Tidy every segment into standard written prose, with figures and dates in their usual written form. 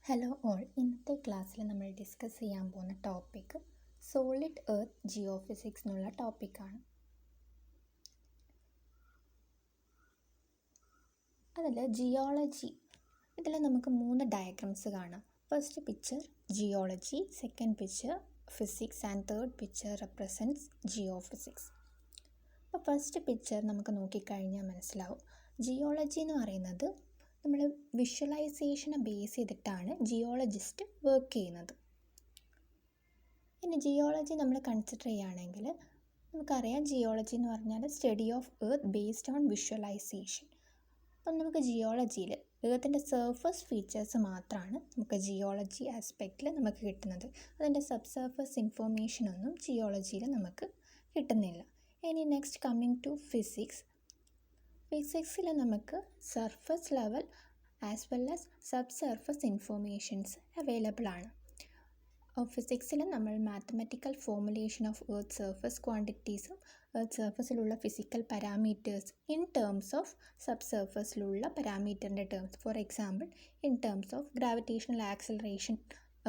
Hello all, ഇന്നത്തെ ക്ലാസ്സിൽ നമ്മൾ ഡിസ്കസ് ചെയ്യാൻ പോകുന്ന ടോപ്പിക് സോളിഡ് എർത്ത് ജിയോഫിസിക്സ് എന്നുള്ള ടോപ്പിക്കാണ്. അതിൽ ജിയോളജി, ഇതിൽ നമുക്ക് 3 ഡയഗ്രംസ് കാണാം. First picture geology, second picture physics and third picture represents geophysics. അപ്പോൾ ഫസ്റ്റ് പിക്ചർ നമുക്ക് നോക്കിക്കഴിഞ്ഞാൽ മനസ്സിലാവും. ജിയോളജി എന്ന് പറയുന്നത് നമ്മൾ വിഷ്വലൈസേഷനെ ബേസ് ചെയ്തിട്ടാണ് ജിയോളജിസ്റ്റ് വർക്ക് ചെയ്യുന്നത്. ഇനി ജിയോളജി നമ്മൾ കൺസിഡർ ചെയ്യുകയാണെങ്കിൽ നമുക്കറിയാം, ജിയോളജി എന്ന് പറഞ്ഞാൽ study of earth based on visualisation. അപ്പം നമുക്ക് ജിയോളജിയിൽ എർത്തിൻ്റെ സർഫസ് ഫീച്ചേഴ്സ് മാത്രമാണ് നമുക്ക് ജിയോളജി ആസ്പെക്റ്റിൽ നമുക്ക് കിട്ടുന്നത്. അതിൻ്റെ സബ്സർഫസ് ഇൻഫോർമേഷനൊന്നും ജിയോളജിയിൽ നമുക്ക് കിട്ടുന്നില്ല. ഇനി നെക്സ്റ്റ് കമ്മിങ് ടു ഫിസിക്സിൽ നമുക്ക് surface level as well as sub surface informations available ആണ്. ഫിസിക്സിൽ നമ്മൾ mathematical formulation of earth surface ക്വാണ്ടിറ്റീസും എർത്ത് സർഫസിലുള്ള physical parameters in terms of sub സർഫസിലുള്ള പാരാമീറ്ററിൻ്റെ terms, for example in terms of gravitational acceleration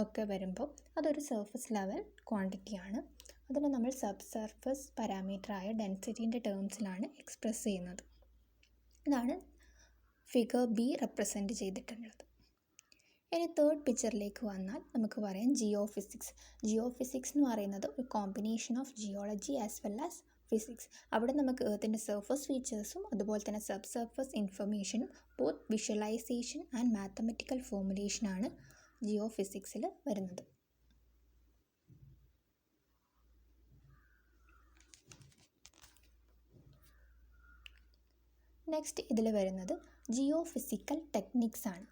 ഒക്കെ വരുമ്പോൾ അതൊരു സർഫസ് ലെവൽ ക്വാണ്ടിറ്റിയാണ്. അതിനെ നമ്മൾ സബ് സർഫസ് പാരാമീറ്ററായ ഡെൻസിറ്റീൻ്റെ ടേംസിലാണ് എക്സ്പ്രസ് ചെയ്യുന്നത്. ഇതാണ് ഫിഗർ ബി റെപ്രസെൻറ്റ് ചെയ്തിട്ടുള്ളത്. ഇനി തേർഡ് പിക്ചറിലേക്ക് വന്നാൽ നമുക്ക് പറയാം ജിയോഫിസിക്സ് എന്ന് പറയുന്നത് ഒരു combination of geology as well as physics. അവിടെ നമുക്ക് എർത്തിൻ്റെ സർഫസ് ഫീച്ചേഴ്സും അതുപോലെ തന്നെ സബ് സർഫസ് ഇൻഫർമേഷനും ബോത്ത് വിഷ്വലൈസേഷൻ ആൻഡ് മാത്തമാറ്റിക്കൽ ഫോർമുലേഷനാണ് ജിയോഫിസിക്സിൽ വരുന്നത്. നെക്സ്റ്റ് ഇതിൽ വരുന്നത് ജിയോഫിസിക്കൽ ടെക്നിക്സ് ആണ്.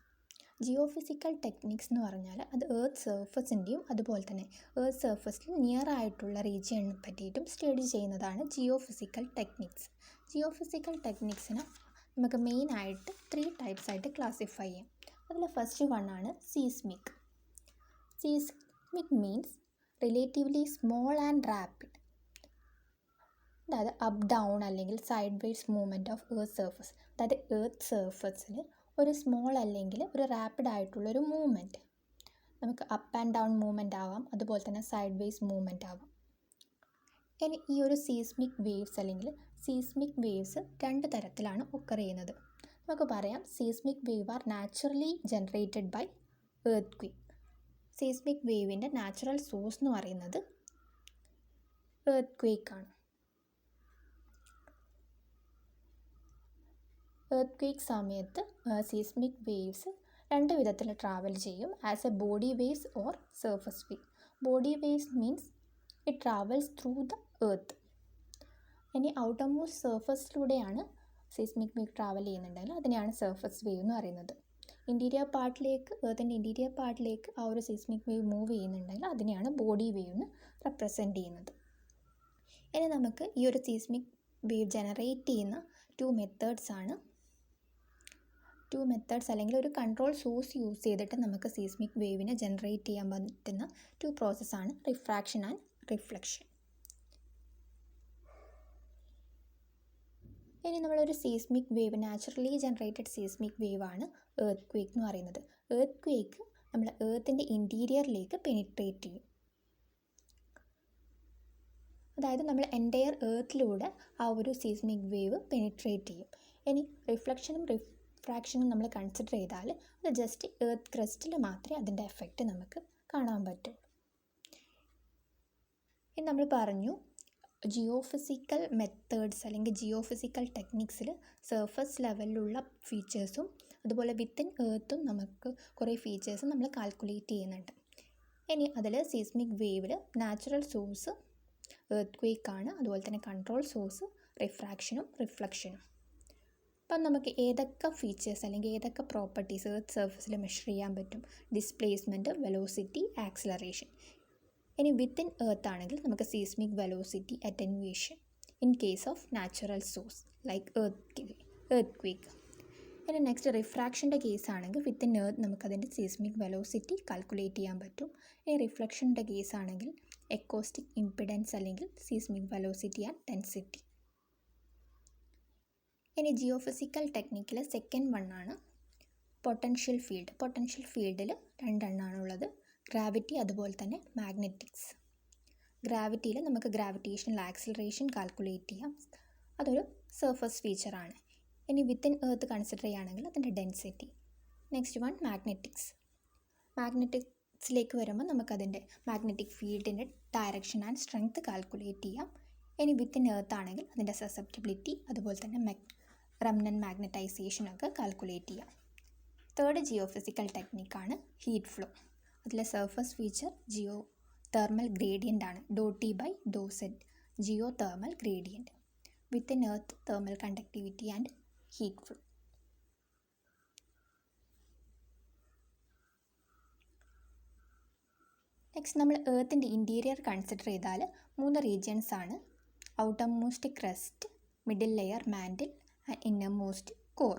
ജിയോഫിസിക്കൽ ടെക്നിക്സ് എന്ന് പറഞ്ഞാൽ അത് എർത്ത് സർഫസിൻ്റെയും അതുപോലെ തന്നെ എർത്ത് സർഫസിൽ നിയർ ആയിട്ടുള്ള റീജിയണിനെ പറ്റിയിട്ടും സ്റ്റഡി ചെയ്യുന്നതാണ് ജിയോഫിസിക്കൽ ടെക്നിക്സ്. ജിയോഫിസിക്കൽ ടെക്നിക്സിന് നമുക്ക് മെയിനായിട്ട് 3 ടൈപ്സ് ആയിട്ട് ക്ലാസിഫൈ ചെയ്യാം. അതിൽ ഫസ്റ്റ് വണ്ണാണ് seismic. Seismic means relatively small and rapid, അതായത് അപ്പ് ഡൗൺ അല്ലെങ്കിൽ sideways movement of earth surface. അതായത് എർത്ത് സർഫസിൽ ഒരു സ്മോൾ അല്ലെങ്കിൽ ഒരു റാപ്പിഡ് ആയിട്ടുള്ളൊരു മൂവ്മെൻറ്റ്, നമുക്ക് അപ്പ് ആൻഡ് ഡൗൺ മൂവ്മെൻറ്റ് ആവാം, അതുപോലെ തന്നെ സൈഡ് വേസ് മൂവ്മെൻറ്റ് ആവാം. ഇനി ഈ ഒരു സീസ്മിക് വേവ്സ് അല്ലെങ്കിൽ സീസ്മിക് വേവ്സ് 2 തരത്തിലാണ് ഒക്കർ ചെയ്യുന്നത്. നമുക്ക് പറയാം seismic wave are naturally generated by earthquake. Seismic വേവിൻ്റെ നാച്ചുറൽ സോഴ്സ് എന്ന് പറയുന്നത് എർത്ത് ക്വേക്കാണ്. എർത്ത് ക്വേക്ക് സമയത്ത് സീസ്മിക് വേവ്സ് 2 വിധത്തിൽ ട്രാവൽ ചെയ്യും, as a body waves or surface wave. Body waves means it travels through the earth. ഇനി outermost സർഫസിലൂടെയാണ് സീസ്മിക് വേവ് ട്രാവൽ ചെയ്യുന്നുണ്ടെങ്കിൽ അതിനെയാണ് സർഫസ് വേവ് എന്ന് പറയുന്നത്. ഇൻറ്റീരിയർ പാർട്ടിലേക്ക്, എർത്തിൻ്റെ ഇൻറ്റീരിയർ പാർട്ടിലേക്ക് ആ ഒരു സീസ്മിക് വേവ് മൂവ് ചെയ്യുന്നുണ്ടെങ്കിൽ അതിനെയാണ് ബോഡി വേവ് എന്ന് റെപ്രസെൻറ്റ് ചെയ്യുന്നത്. ഇനി നമുക്ക് ഈ ഒരു സീസ്മിക് വേവ് ജനറേറ്റ് ചെയ്യുന്ന 2 മെത്തേഡ്സ് അല്ലെങ്കിൽ ഒരു കൺട്രോൾ സോഴ്സ് യൂസ് ചെയ്തിട്ട് നമുക്ക് സീസ്മിക് വേവിനെ ജനറേറ്റ് ചെയ്യാൻ പറ്റുന്ന 2 പ്രോസസ്സാണ് റിഫ്രാക്ഷൻ ആൻഡ് റിഫ്ലക്ഷൻ. ഇനി നമ്മളൊരു seismic wave, naturally generated seismic വേവാണ് എർത്ത് ക്വേക്ക് എന്ന് പറയുന്നത്. എർത്ത് ക്വേക്ക് നമ്മൾ എർത്തിൻ്റെ ഇൻറ്റീരിയറിലേക്ക് പെനിട്രേറ്റ് ചെയ്യും, അതായത് നമ്മൾ എൻ്റയർ എർത്തിലൂടെ ആ ഒരു സീസ്മിക് വേവ് പെനിട്രേറ്റ് ചെയ്യും. ഇനി റിഫ്ലക്ഷനും റിഫ്രാക്ഷനും നമ്മൾ കൺസിഡർ ചെയ്താൽ അത് ജസ്റ്റ് എർത്ത് ക്രസ്റ്റിൽ മാത്രമേ അതിൻ്റെ എഫക്റ്റ് നമുക്ക് കാണാൻ പറ്റുള്ളൂ. ഇനി നമ്മൾ പറഞ്ഞു ജിയോഫിസിക്കൽ മെത്തേഡ്സ് അല്ലെങ്കിൽ ജിയോഫിസിക്കൽ ടെക്നിക്സിൽ സർഫസ് ലെവലിലുള്ള ഫീച്ചേഴ്സും അതുപോലെ വിത്തിൻ എർത്തും നമുക്ക് കുറേ ഫീച്ചേഴ്സ് നമ്മൾ കാൽക്കുലേറ്റ് ചെയ്യുന്നുണ്ട്. ഇനി അതിൽ സീസ്മിക് വേവിൽ നാച്ചുറൽ സോഴ്സ് എർത്ത് ക്വേക്കാണ്, അതുപോലെ തന്നെ കൺട്രോൾ സോഴ്സ് റിഫ്രാക്ഷനും റിഫ്ലക്ഷനും. അപ്പം നമുക്ക് ഏതൊക്കെ ഫീച്ചേഴ്സ് അല്ലെങ്കിൽ ഏതൊക്കെ പ്രോപ്പർട്ടീസ് എർത്ത് സർഫസിൽ മെഷർ ചെയ്യാൻ പറ്റും? Displacement, velocity, acceleration. ഇനി വിത്തിൻ എർത്ത് ആണെങ്കിൽ നമുക്ക് seismic velocity, attenuation in case of natural source like earth quake. ഇനി നെക്സ്റ്റ് റിഫ്രാക്ഷൻ്റെ കേസ് ആണെങ്കിൽ വിത്തിൻ എർത്ത് നമുക്കതിൻ്റെ സീസ്മിക് വെലോസിറ്റി കാൽക്കുലേറ്റ് ചെയ്യാൻ പറ്റും. ഇനി റിഫ്ലക്ഷൻ്റെ കേസ് ആണെങ്കിൽ എക്കോസ്റ്റിക് ഇംപിഡൻസ് അല്ലെങ്കിൽ സീസ്മിക് വെലോസിറ്റി ആൻഡ് ഡെൻസിറ്റി. ഇനി ജിയോഫിസിക്കൽ ടെക്നിക്കിൽ സെക്കൻഡ് വണ്ണാണ് പൊട്ടൻഷ്യൽ ഫീൽഡിൽ രണ്ടെണ്ണമാണുള്ളത്, ഗ്രാവിറ്റി അതുപോലെ തന്നെ മാഗ്നറ്റിക്സ്. ഗ്രാവിറ്റിയിൽ നമുക്ക് ഗ്രാവിറ്റേഷണൽ ആക്സിലറേഷൻ കാൽക്കുലേറ്റ് ചെയ്യാം, അതൊരു സർഫസ് ഫീച്ചറാണ്. ഇനി വിത്തിൻ എർത്ത് കൺസിഡർ ചെയ്യുകയാണെങ്കിൽ അതിൻ്റെ ഡെൻസിറ്റി. നെക്സ്റ്റ് വൺ മാഗ്നറ്റിക്സിലേക്ക് വരുമ്പോൾ നമുക്കതിൻ്റെ മാഗ്നറ്റിക് ഫീൽഡിൻ്റെ ഡയറക്ഷൻ ആൻഡ് സ്ട്രെങ്ത് കാൽക്കുലേറ്റ് ചെയ്യാം. ഇനി വിത്തിൻ എർത്ത് ആണെങ്കിൽ അതിൻ്റെ സസെപ്റ്റബിലിറ്റി അതുപോലെ തന്നെ റെമനന്റ് മാഗ്നറ്റൈസേഷനൊക്കെ കാൽക്കുലേറ്റ് ചെയ്യാം. തേർഡ് ജിയോഫിസിക്കൽ ടെക്നിക്കാണ് ഹീറ്റ് ഫ്ലോ. അതിലെ surface feature geothermal gradient ആണ്, ∂T/∂Z, geothermal gradient. Within earth thermal conductivity and heat flow. Next നമ്മൾ എർത്തിൻ്റെ ഇൻറ്റീരിയർ കൺസിഡർ ചെയ്താൽ 3 റീജിയൻസ് ആണ്: outermost crust, middle layer mantle and innermost core.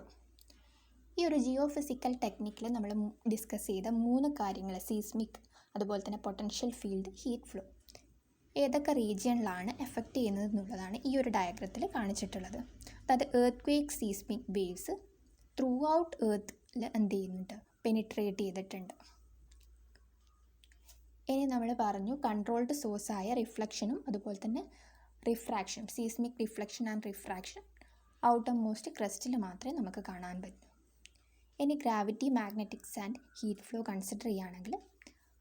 ഈ ഒരു Jio physical ടെക്നിക്കിൽ നമ്മൾ discuss ചെയ്ത 3 കാര്യങ്ങൾ, സീസ്മിക് അതുപോലെ തന്നെ പൊട്ടൻഷ്യൽ ഫീൽഡ്, ഹീറ്റ് ഫ്ലോ, ഏതൊക്കെ റീജിയണിലാണ് എഫക്റ്റ് ചെയ്യുന്നത് എന്നുള്ളതാണ് ഈ ഒരു ഡയഗ്രത്തിൽ കാണിച്ചിട്ടുള്ളത്. അതായത് earthquake seismic waves throughout എർത്തിൽ എന്ത് ചെയ്യുന്നുണ്ട്, പെനിട്രേറ്റ് ചെയ്തിട്ടുണ്ട്. ഇനി നമ്മൾ പറഞ്ഞു കൺട്രോൾഡ് സോഴ്സായ റിഫ്ലക്ഷനും അതുപോലെ തന്നെ റിഫ്രാക്ഷനും, seismic reflection and refraction outermost ക്രസ്റ്റിൽ മാത്രമേ നമുക്ക് കാണാൻ പറ്റൂ. ഇനി gravity, magnetics and heat flow consider ചെയ്യുകയാണെങ്കിൽ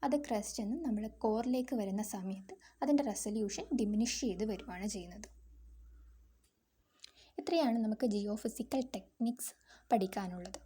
അത് ക്രസ്റ്റിൽ നിന്ന് നമ്മൾ കോറിലേക്ക് വരുന്ന സമയത്ത് അതിൻ്റെ റെസൊല്യൂഷൻ ഡിമിനിഷ് ചെയ്ത് വരുവാണ് ചെയ്യുന്നത്. ഇത്രയാണ് നമുക്ക് ജിയോ ഫിസിക്കൽ ടെക്നിക്സ് പഠിക്കാനുള്ളത്.